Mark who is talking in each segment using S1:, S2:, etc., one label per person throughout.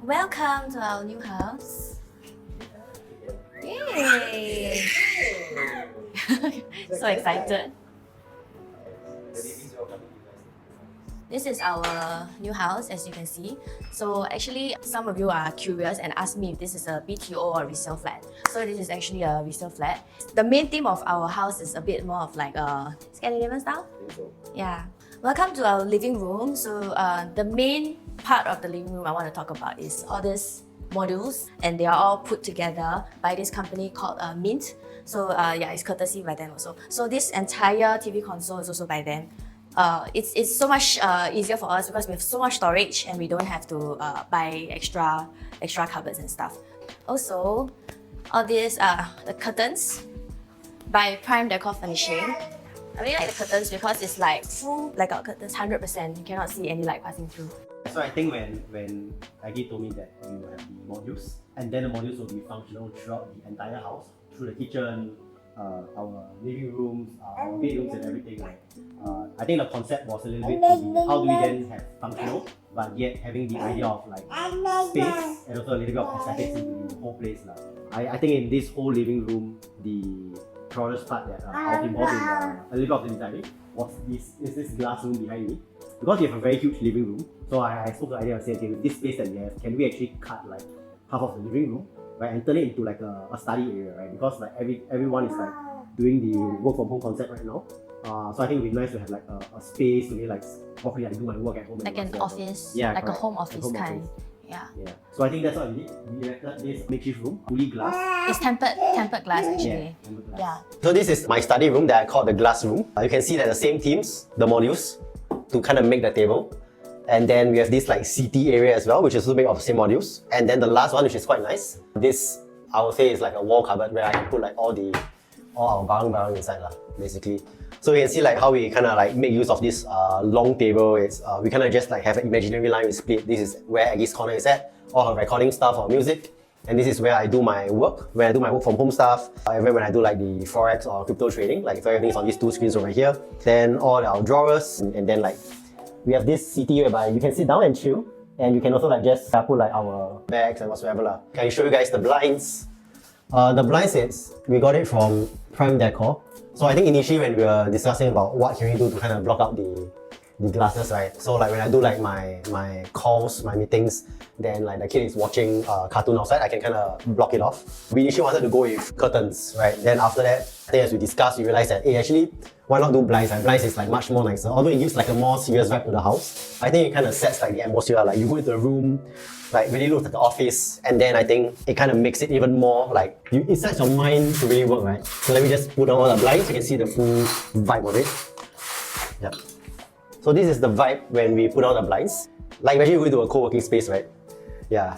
S1: Welcome to our new house. Yay! So excited. This is our new house, as you can see. So actually, some of you are curious and ask me if this is a BTO or resale flat. So this is actually a resale flat. The main theme of our house is a bit more of like a Scandinavian style. Yeah. Welcome to our living room. So the main part of the living room I want to talk about is all these modules, and they are all put together by this company called Mint. So yeah, it's courtesy by them also. So this entire TV console is also by them. It's so much easier for us because we have so much storage and we don't have to buy extra cupboards and stuff. Also, all these are the curtains by Prime Decor Furnishing. I really like the curtains because it's like full blackout curtains, 100%. You cannot see any light passing through.
S2: So I think when Aggie told me that we will have the modules, and then the modules will be functional throughout the entire house, through the kitchen, our living rooms, our bedrooms and everything. I think the concept was a little bit to be, how do we then have functional, but yet having the idea of like space and also a little bit of aesthetics into the whole place. I think in this whole living room, the proudest part that I was involved in a little bit of the designing was this glass room behind me. Because we have a very huge living room, so I spoke the idea of saying, okay, with this space that we have, can we actually cut like half of the living room, right, and turn it into like a study area, right? Because like everyone is like doing the work from home concept right now. So I think it would be nice to have like a space to really like properly like do my work at home.
S1: Like an office,
S2: yeah,
S1: like
S2: correct.
S1: a home office kind. Yeah.
S2: So I think that's what we did. We erected this makeshift room, fully glass.
S1: It's tempered glass actually. Yeah.
S2: So this is my study room that I call the glass room. You can see that the same themes, the modules, to kind of make the table. And then we have this like CT area as well, which is also made of the same modules. And then the last one, which is quite nice, this I would say is like a wall cupboard where I can put like all our barang inside basically. So you can see like how we kind of like make use of this long table. It's we kind of just like have an imaginary line we split. This is where Aggie's corner is at, all her recording stuff or music. And this is where I do my work, where I do my work from home stuff. Even when I do like the forex or crypto trading, like so everything's on these two screens over here. Then all our drawers, and then like we have this CT whereby you can sit down and chill, and you can also like just put like our bags and whatsoever. Can I show you guys the blinds? The blinds, we got it from Prime Decor. So I think initially when we were discussing about what can we do to kind of block out the glasses, right? So like when I do like my calls, my meetings, then like the kid is watching cartoon outside, I can kind of block it off. We initially wanted to go with curtains, right? Then after that, I think as we discussed, we realized that, hey, actually, why not do blinds? Like blinds is like much more nicer. Although it gives like a more serious vibe to the house, I think it kind of sets like the atmosphere. Like you go into the room, like really looks like the office, and then I think it kind of makes it even more like it sets your mind to really work, right? So let me just put on all the blinds, you can see the full vibe of it. Yep. So this is the vibe when we put on the blinds. Like imagine you go into a co-working space, right? Yeah.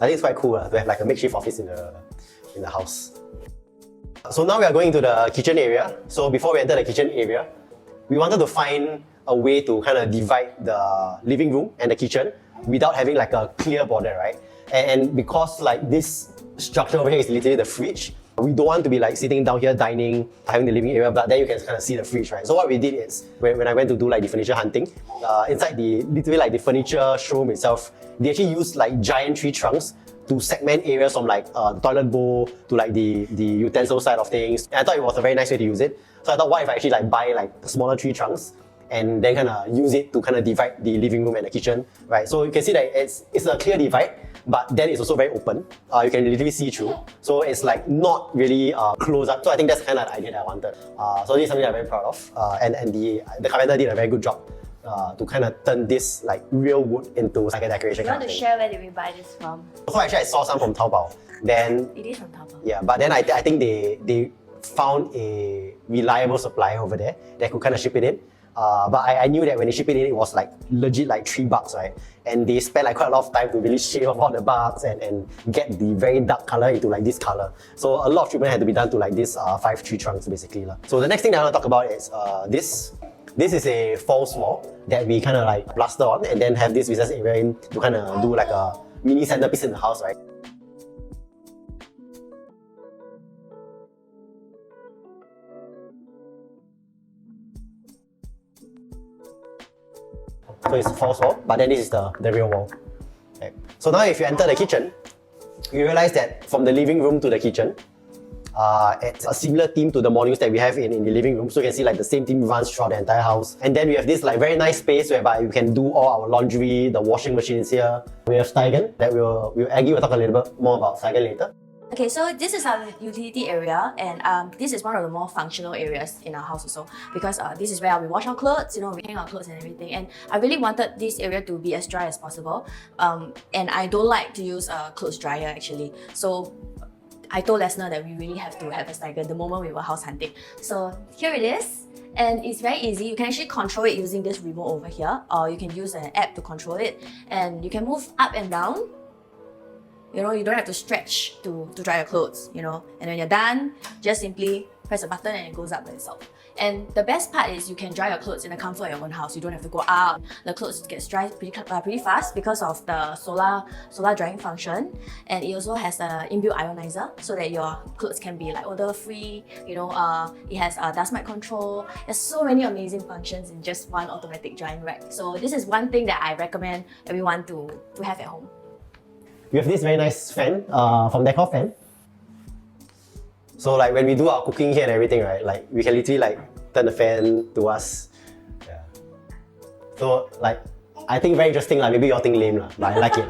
S2: I think it's quite cool to have like a makeshift office in the house. So now we are going into the kitchen area. So before we enter the kitchen area, we wanted to find a way to kind of divide the living room and the kitchen without having like a clear border, right? And because like this structure over here is literally the fridge, we don't want to be like sitting down here dining, having the living area, but then you can kind of see the fridge, right? So what we did is, when I went to do like the furniture hunting, inside literally like the furniture showroom itself, they actually used like giant tree trunks to segment areas from like the toilet bowl to like the utensil side of things. And I thought it was a very nice way to use it. So I thought, what if I actually like buy like smaller tree trunks and then kind of use it to kind of divide the living room and the kitchen, right? So you can see that it's a clear divide, but then it's also very open. You can literally see through. So it's like not really close up. So I think that's kind of the idea that I wanted. So this is something I'm very proud of. And the carpenter did a very good job to kind of turn this like real wood into like a decoration.
S1: You want to share where did we buy this from?
S2: So actually I saw some from Taobao. Then
S1: it is from Taobao.
S2: Yeah, but then I think they found a reliable supplier over there that could kind of ship it in. But I knew that when they ship it in, it was like legit like $3, right? And they spent like quite a lot of time to really shave off all the bugs and get the very dark color into like this color. So a lot of treatment had to be done to like this 5 tree trunks basically. So the next thing that I want to talk about is this. This is a false wall that we kind of like plaster on and then have this recess area in to kind of do like a mini centerpiece in the house, right? So it's a false wall, but then this is the real wall. So now if you enter the kitchen, you realize that from the living room to the kitchen, it's a similar theme to the modules that we have in the living room. So you can see like the same theme runs throughout the entire house. And then we have this like very nice space whereby you can do all our laundry, the washing machine is here. We have Steigen that Aggie will talk a little bit more about Steigen later.
S1: Okay, so this is our utility area, and this is one of the more functional areas in our house also, because this is where we wash our clothes, you know, we hang our clothes and everything. And I really wanted this area to be as dry as possible. And I don't like to use a clothes dryer actually. So I told Lesnar that we really have to have a Steigen the moment we were house hunting. So here it is. And it's very easy. You can actually control it using this remote over here, or you can use an app to control it. And you can move up and down. You know, you don't have to stretch to dry your clothes, you know. And when you're done, just simply press a button and it goes up by itself. And the best part is you can dry your clothes in the comfort of your own house. You don't have to go out. The clothes gets dry pretty fast because of the solar drying function. And it also has an inbuilt ionizer so that your clothes can be like odor free. You know, it has dust mite control. There's so many amazing functions in just one automatic drying rack. So this is one thing that I recommend everyone to have at home.
S2: We have this very nice fan from Decor Fan. So like when we do our cooking here and everything, right, like we can literally like turn the fan to us. Yeah. So like, I think very interesting, like maybe you all think lame lah, but I like it.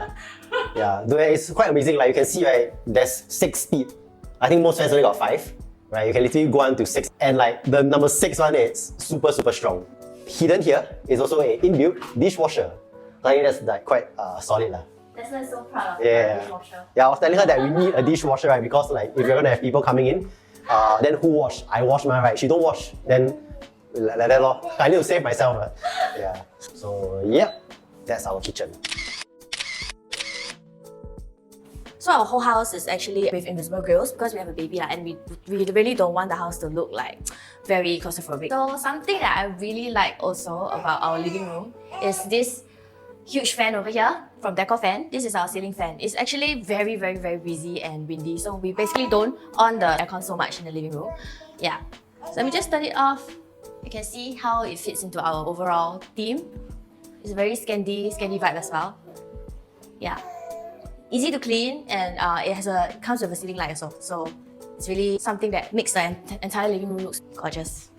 S2: Yeah, it's quite amazing. Like you can see, right, there's 6 speed. I think most fans only got 5, right? You can literally go on to 6. And like the number 6 one is super strong. Hidden here is also an inbuilt dishwasher. So I think that's like quite solid lah.
S1: That's so proud of the dishwasher.
S2: Yeah, I was telling her that we need a dishwasher, right? Because like if you're gonna have people coming in, then who wash? I wash mine, right? She don't wash, then like that lor. I need to save myself, right? Yeah. So yeah, that's our kitchen.
S1: So our whole house is actually with invisible grills because we have a baby and we really don't want the house to look like very claustrophobic. So something that I really like also about our living room is this huge fan over here from Decor Fan. This is our ceiling fan. It's actually very breezy and windy, so we basically don't on the aircon so much in the living room. Yeah. So let me just turn it off. You can see how it fits into our overall theme. It's a very Scandi vibe as well. Yeah. Easy to clean, and it comes with a ceiling light also. So it's really something that makes the entire living room look gorgeous.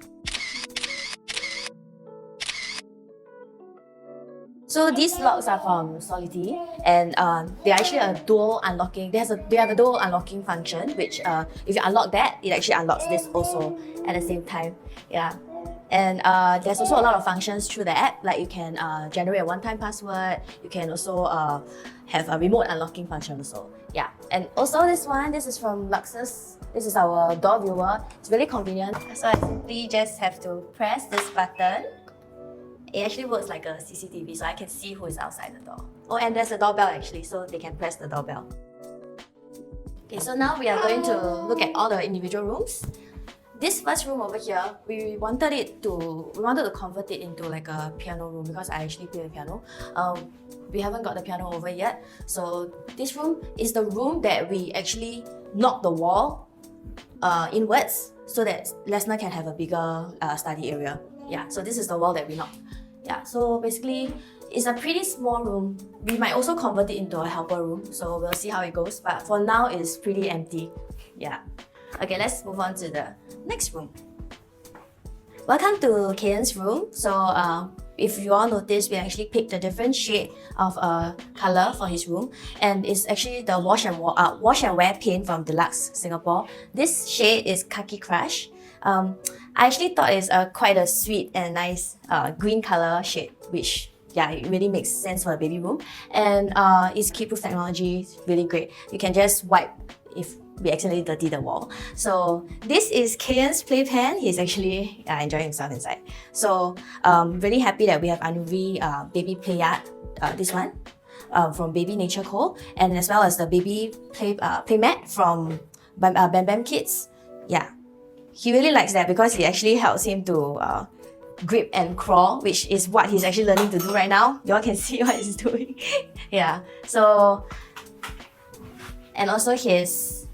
S1: So these locks are from Solidity, and they're actually a dual unlocking. They have a dual unlocking function, which if you unlock that, it actually unlocks this also at the same time. Yeah. And there's also a lot of functions through the app, like you can generate a one-time password. You can also have a remote unlocking function also. Yeah. And also this is from Luxus. This is our door viewer. It's really convenient. So I simply just have to press this button. It actually works like a CCTV, so I can see who is outside the door. Oh, and there's a doorbell actually, so they can press the doorbell. Okay, so now we are going to look at all the individual rooms. This first room over here, we wanted to convert it into like a piano room because I actually play the piano. We haven't got the piano over yet. So this room is the room that we actually knock the wall inwards so that Lesnar can have a bigger study area. Yeah, so this is the wall that we knocked. Yeah, so basically, it's a pretty small room. We might also convert it into a helper room, so we'll see how it goes. But for now, it's pretty empty. Yeah. Okay, let's move on to the next room. Welcome to Kayan's room. So if you all notice, we actually picked a different shade of color for his room, and it's actually the wash and wear paint from Deluxe Singapore. This shade is Khaki Crush. I actually thought it's quite a sweet and nice green color shade, which yeah, it really makes sense for a baby room. And its key-proof technology is really great. You can just wipe if we accidentally dirty the wall. So this is Kayan's playpen. He's actually enjoying himself inside. So really happy that we have Anuvi baby play art, this one from Baby Nature Co, and as well as the baby play mat from Bam Bam Kids. Yeah. He really likes that because it actually helps him to grip and crawl, which is what he's actually learning to do right now. You all can see what he's doing. Yeah. So, and also his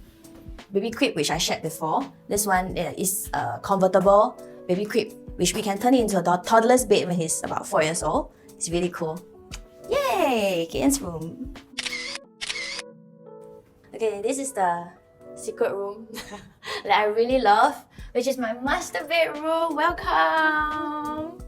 S1: baby crib, which I shared before. This one is a convertible baby crib, which we can turn it into a toddler's bed when he's about 4 years old. It's really cool. Yay! Kayan's room. Okay, this is the secret room that I really love, which is my master bedroom. Welcome!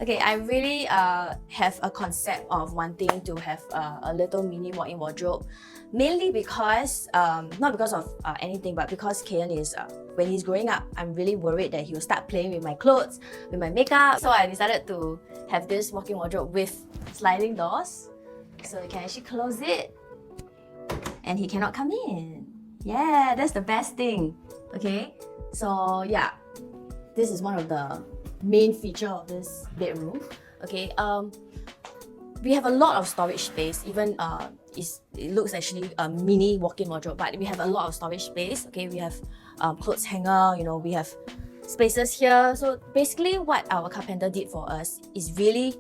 S1: Okay, I really have a concept of wanting to have a little mini walk-in wardrobe, mainly because, not because of anything, but because Kayan is, when he's growing up, I'm really worried that he will start playing with my clothes, with my makeup. So I decided to have this walk-in wardrobe with sliding doors, so you can actually close it, and he cannot come in. Yeah, that's the best thing. Okay, so yeah, this is one of the main feature of this bedroom. Okay, we have a lot of storage space. Even it looks actually a mini walk-in wardrobe, but we have a lot of storage space. Okay, we have clothes hanger. You know, we have spaces here. So basically, what our carpenter did for us is really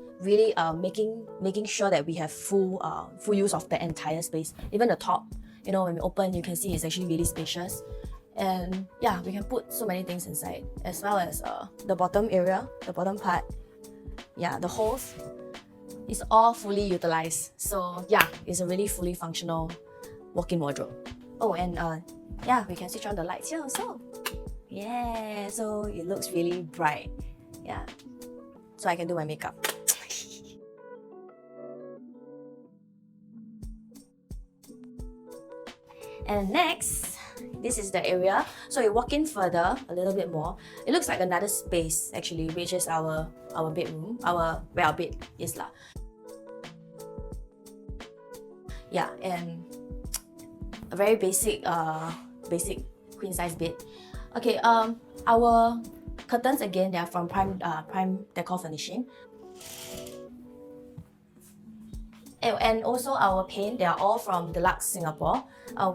S1: making sure that we have full use of the entire space. Even the top, you know, when we open, you can see it's actually really spacious. And yeah, we can put so many things inside, as well as the bottom area, the bottom part. Yeah, the holes is all fully utilized. So yeah, it's a really fully functional walk-in wardrobe. Oh, and yeah, we can switch on the lights here also. Yeah, so it looks really bright. Yeah, so I can do my makeup. And next, this is the area. So you walk in further a little bit more. It looks like another space actually, which is our bedroom, where our bed is lah. Yeah, and a very basic queen size bed. Okay, our curtains again, they are from Prime Decor Furnishing. And also our paint, they are all from Deluxe Singapore.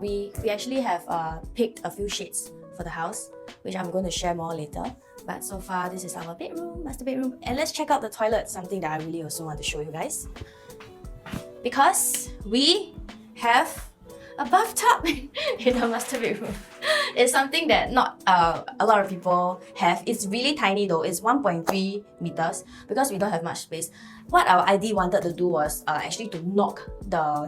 S1: We actually have picked a few shades for the house, which I'm going to share more later. But so far, this is our bedroom, master bedroom. And let's check out the toilet, something that I really also want to show you guys. Because we have a bathtub in the master bedroom. It's something that not a lot of people have. It's really tiny though. It's 1.3 meters because we don't have much space. What our ID wanted to do was actually to knock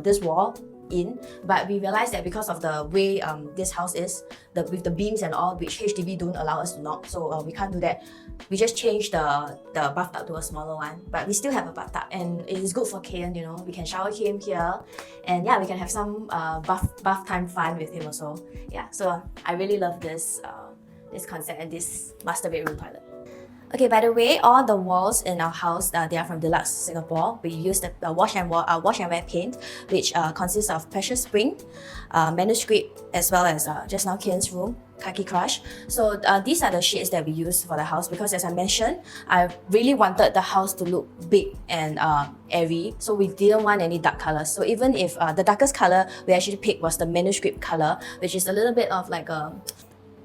S1: this wall in, but we realized that because of the way this house is, with the beams and all, which HDB don't allow us to knock, so we can't do that. We just changed the bathtub to a smaller one, but we still have a bathtub, and it is good for Kayan. You know, we can shower him here, and yeah, we can have some bath time fun with him also. Yeah, so I really love this concept and this master bedroom toilet. Okay, by the way, all the walls in our house, they are from Deluxe Singapore. We use the wash and wear paint, which consists of pressure spring, manuscript, as well as just now Kayan's room, Khaki Crush. So these are the shades that we use for the house because, as I mentioned, I really wanted the house to look big and airy. So we didn't want any dark colors. So even if the darkest color we actually picked was the manuscript color, which is a little bit of like a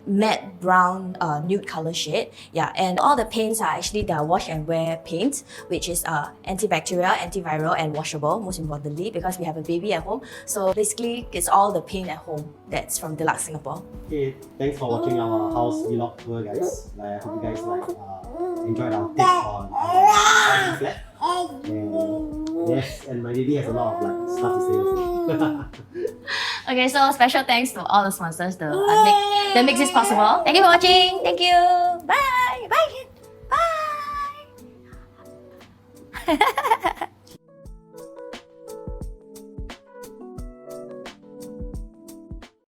S1: matte brown nude color shade. Yeah, and all the paints are actually the wash and wear paint, which is antibacterial, antiviral, and washable, most importantly, because we have a baby at home. So basically, it's all the paint at home that's from Deluxe Singapore.
S2: Okay, thanks for watching our house vlog tour, guys. I hope you guys enjoyed our take on our flat. And yes, and my baby has a lot of stuff to say also.
S1: Okay, so special thanks to all the sponsors that makes this possible. Thank you for watching. Thank you. Bye. Bye. Bye.